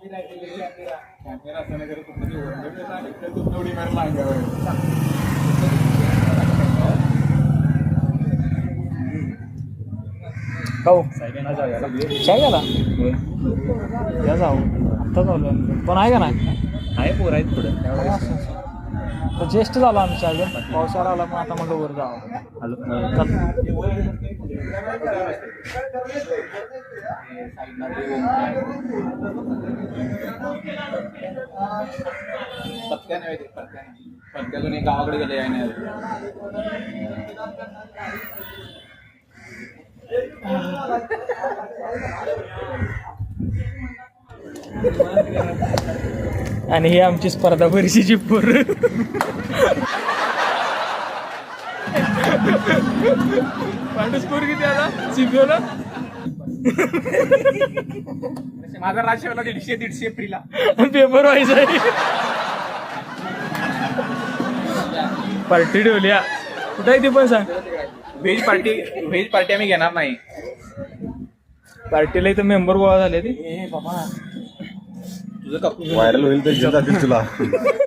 camera असताना जर कुठली उडी मारायला लागल्यावर हो चाय गेला या जाऊ आत्ता चालू पण आहे का नाही आहे पोर आहेत पुढे तर ज्येष्ठ झाला आमच्या अजून पावसाळा आला मग आता म्हणलं वर जावं पत्त्या नाही पत्त्यातून गावाकडे गेले आहे नाही आणि ही आमची स्पर्धा परीक्षेची पोरं पांडू स्कोर किती आला सिबिओला माझा राशिवाला 150 फ्रीला पेपर व्हायचा पार्टी ठेवल्या कुठं आहे ते पण सांग व्हेज पार्टी आम्ही घेणार नाही पार्टीला इथं मेंबर गोळा झाले ते तुझं कप व्हायरल होईल तर तुला